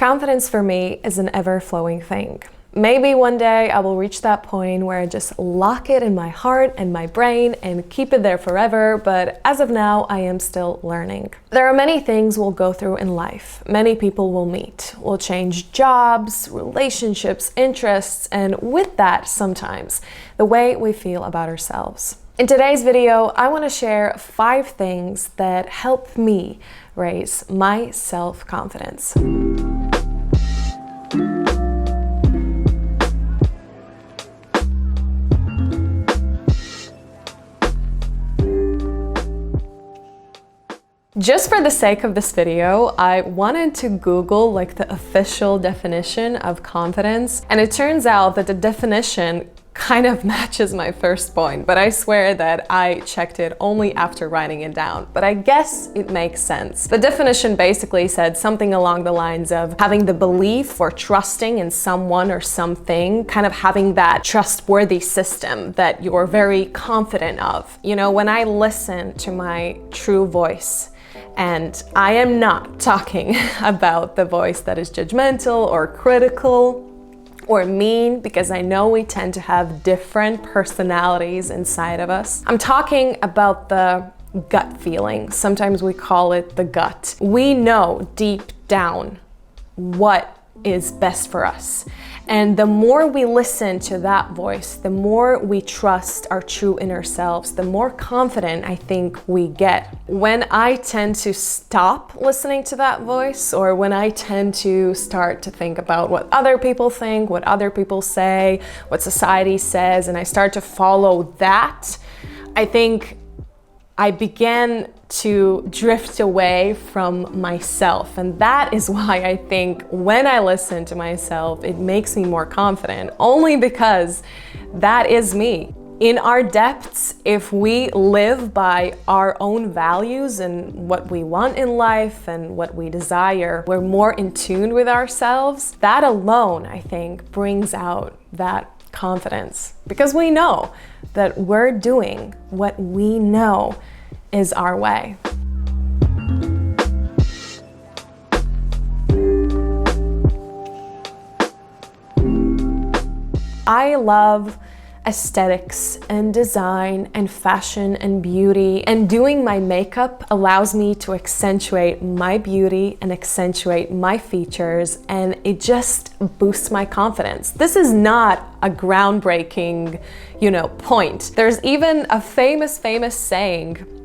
Confidence for me is an ever-flowing thing. Maybe one day I will reach that point where I just lock it in my heart and my brain and keep it there forever, but as of now, I am still learning. There are many things we'll go through in life. Many people will meet. We'll change jobs, relationships, interests, and with that, sometimes, the way we feel about ourselves. In today's video, I want to share 5 things that help me raise my self-confidence. Just for the sake of this video, I wanted to Google the official definition of confidence, and it turns out that the definition kind of matches my first point, but I swear that I checked it only after writing it down. But I guess it makes sense. The definition basically said something along the lines of having the belief or trusting in someone or something, kind of having that trustworthy system that you're very confident of. You know, when I listen to my true voice, and I am not talking about the voice that is judgmental or critical or mean, because I know we tend to have different personalities inside of us. I'm talking about the gut feeling. Sometimes we call it the gut. We know deep down what is best for us. And the more we listen to that voice, the more we trust our true inner selves, the more confident I think we get. When I tend to stop listening to that voice, or when I tend to start to think about what other people think, what other people say, what society says, and I start to follow that, I think I began to drift away from myself. And that is why I think when I listen to myself, it makes me more confident, only because that is me. In our depths, if we live by our own values and what we want in life and what we desire, we're more in tune with ourselves. That alone, I think, brings out that confidence, because we know that we're doing what we know is our way. I love aesthetics and design and fashion and beauty, and doing my makeup allows me to accentuate my beauty and accentuate my features, and it just boosts my confidence. This is not a groundbreaking, point. There's even a famous saying,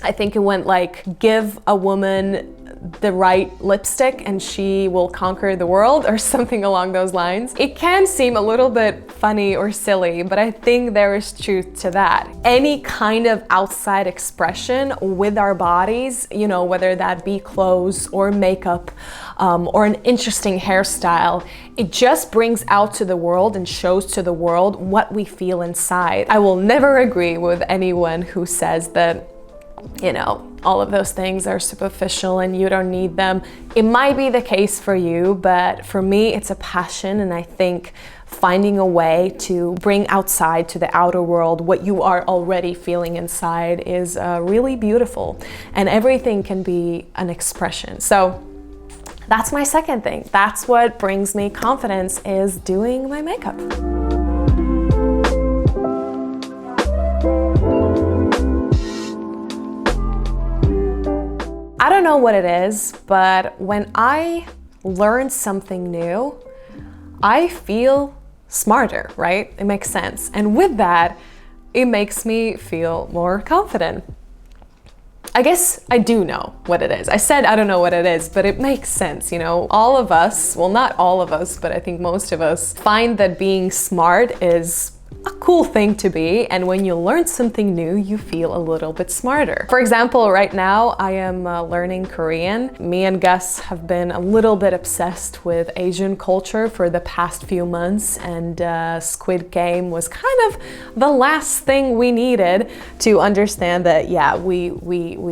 I think it went like, give a woman the right lipstick and she will conquer the world, or something along those lines. It can seem a little bit funny or silly, but I think there is truth to that. Any kind of outside expression with our bodies, whether that be clothes or makeup, or an interesting hairstyle, it just brings out to the world and shows to the world what we feel inside. I will never agree with anyone who says that all of those things are superficial and you don't need them. It might be the case for you, but for me, it's a passion, and I think finding a way to bring outside to the outer world what you are already feeling inside is really beautiful, and everything can be an expression. So that's my second thing. That's what brings me confidence, is doing my makeup. I don't know what it is, but when I learn something new, I feel smarter, right? It makes sense. And with that, it makes me feel more confident. I guess I do know what it is. I said I don't know what it is, but it makes sense, All of us, well, not all of us, but I think most of us find that being smart is a cool thing to be, and when you learn something new, you feel a little bit smarter. For example, right now I am learning Korean. Me and Gus have been a little bit obsessed with Asian culture for the past few months, and Squid Game was kind of the last thing we needed to understand that, yeah, we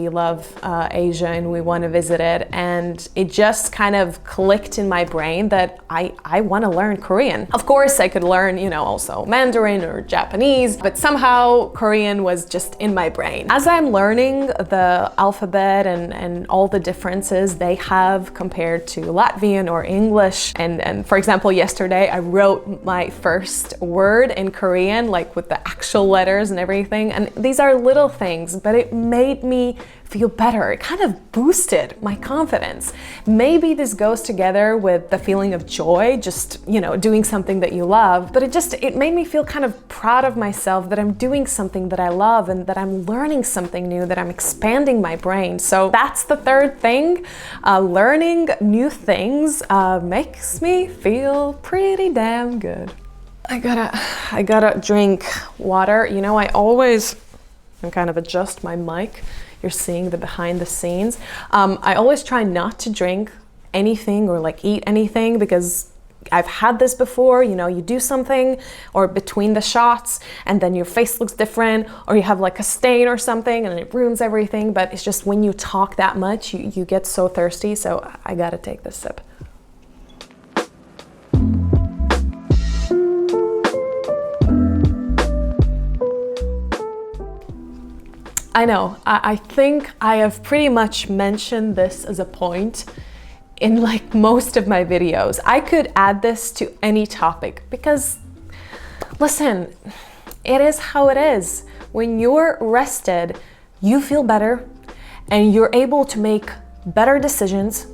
love Asia and we want to visit it, and it just kind of clicked in my brain that I want to learn Korean. Of course, I could learn, also Mandarin Mandarin or Japanese, but somehow Korean was just in my brain. As I'm learning the alphabet and all the differences they have compared to Latvian or English, and for example, yesterday I wrote my first word in Korean, like with the actual letters and everything, and these are little things, but it made me feel better. It kind of boosted my confidence. Maybe this goes together with the feeling of joy, just, doing something that you love, but it made me feel kind of proud of myself that I'm doing something that I love and that I'm learning something new, that I'm expanding my brain. So that's the third thing. Learning new things makes me feel pretty damn good. I gotta drink water. I kind of adjust my mic. You're seeing the behind the scenes. I always try not to drink anything or eat anything because I've had this before. You do something or between the shots and then your face looks different, or you have a stain or something and it ruins everything. But it's just when you talk that much, you get so thirsty. So I gotta take this sip. I know, I think I have pretty much mentioned this as a point in most of my videos. I could add this to any topic because, listen, it is how it is. When you're rested, you feel better and you're able to make better decisions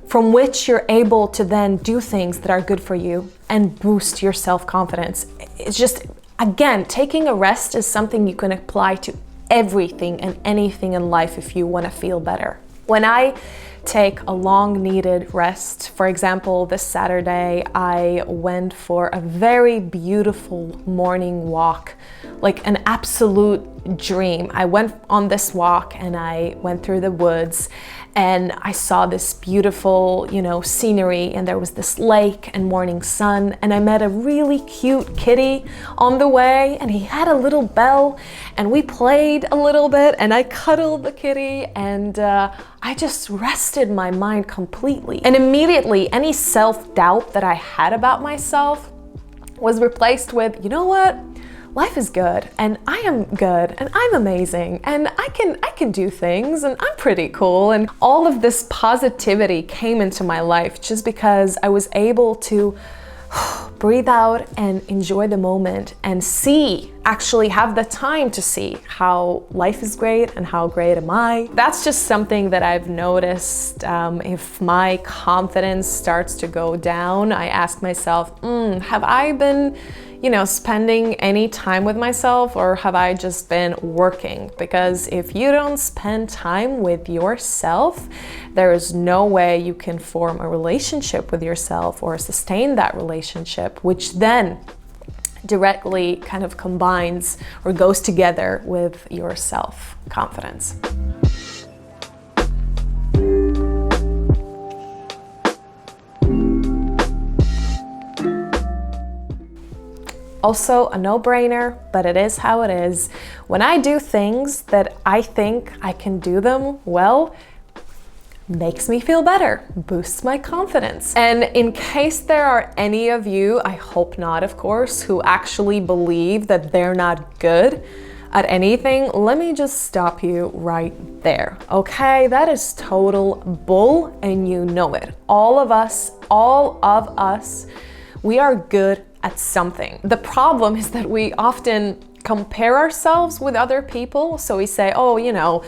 from which you're able to then do things that are good for you and boost your self-confidence. It's just, again, taking a rest is something you can apply to everything and anything in life if you want to feel better. When I take a long needed rest, for example, this Saturday, I went for a very beautiful morning walk, an absolute dream. I went on this walk and I went through the woods and I saw this beautiful, scenery, and there was this lake and morning sun, and I met a really cute kitty on the way, and he had a little bell, and we played a little bit, and I cuddled the kitty, and I just rested my mind completely. And immediately, any self-doubt that I had about myself was replaced with, you know what? Life is good, and I am good, and I'm amazing, and I can do things, and I'm pretty cool. And all of this positivity came into my life just because I was able to breathe out and enjoy the moment and actually have the time to see how life is great and how great am I. That's just something that I've noticed. If my confidence starts to go down, I ask myself, have I been spending any time with myself, or have I just been working? Because if you don't spend time with yourself, there is no way you can form a relationship with yourself or sustain that relationship, which then directly kind of combines or goes together with your self-confidence. Also a no-brainer, but it is how it is. When I do things that I think I can do them well, makes me feel better, boosts my confidence. And in case there are any of you, I hope not, of course, who actually believe that they're not good at anything, let me just stop you right there, okay? That is total bull, and you know it. All of us, we are good at something. The problem is that we often compare ourselves with other people. So we say, oh,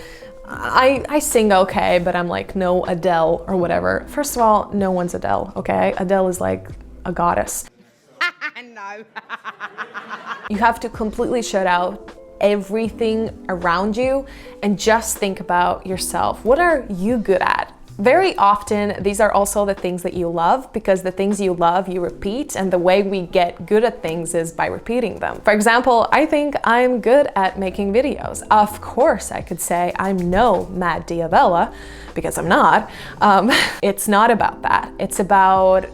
I sing okay, but I'm no Adele or whatever. First of all, no one's Adele, okay? Adele is a goddess. No. You have to completely shut out everything around you and just think about yourself. What are you good at? Very often, these are also the things that you love, because the things you love, you repeat, and the way we get good at things is by repeating them. For example, I think I'm good at making videos. Of course, I could say I'm no Matt D'Avella, because I'm not. It's not about that. It's about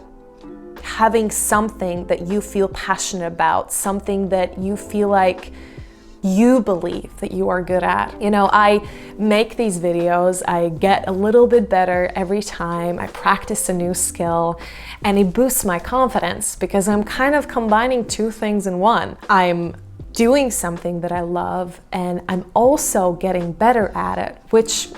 having something that you feel passionate about, something that you feel like you believe that you are good at. You know, I make these videos, I get a little bit better every time I practice a new skill, and it boosts my confidence because I'm kind of combining two things in one. I'm doing something that I love, and I'm also getting better at it, which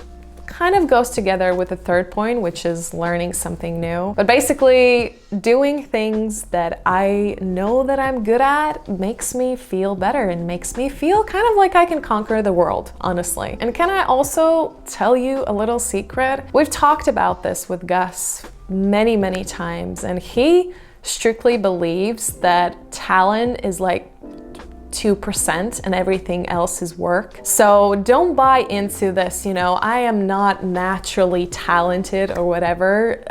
kind of goes together with the third point, which is learning something new. But basically, doing things that I know that I'm good at makes me feel better and makes me feel kind of like I can conquer the world, honestly. And can I also tell you a little secret? We've talked about this with Gus many, many times, and he strictly believes that talent is like 2% and everything else is work. So don't buy into this, you know, I am not naturally talented or whatever.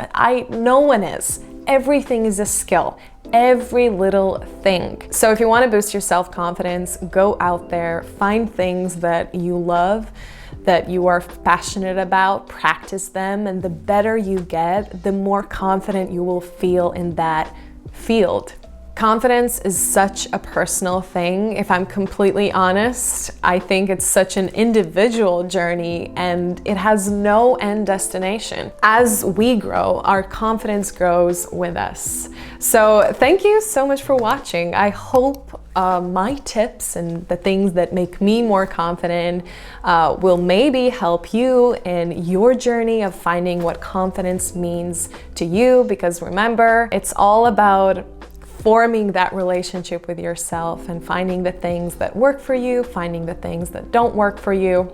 No one is. Everything is a skill. Every little thing. So if you want to boost your self-confidence, go out there, find things that you love, that you are passionate about, practice them, and the better you get, the more confident you will feel in that field. Confidence is such a personal thing. If I'm completely honest, I think it's such an individual journey and it has no end destination. As we grow, our confidence grows with us. So thank you so much for watching. I hope my tips and the things that make me more confident will maybe help you in your journey of finding what confidence means to you, because remember, it's all about forming that relationship with yourself and finding the things that work for you, finding the things that don't work for you,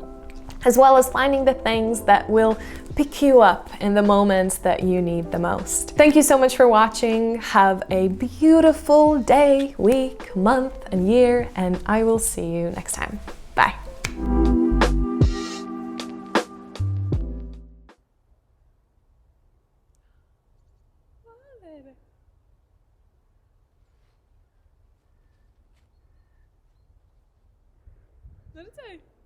as well as finding the things that will pick you up in the moments that you need the most. Thank you so much for watching. Have a beautiful day, week, month, and year, and I will see you next time. Bye. Vad är det?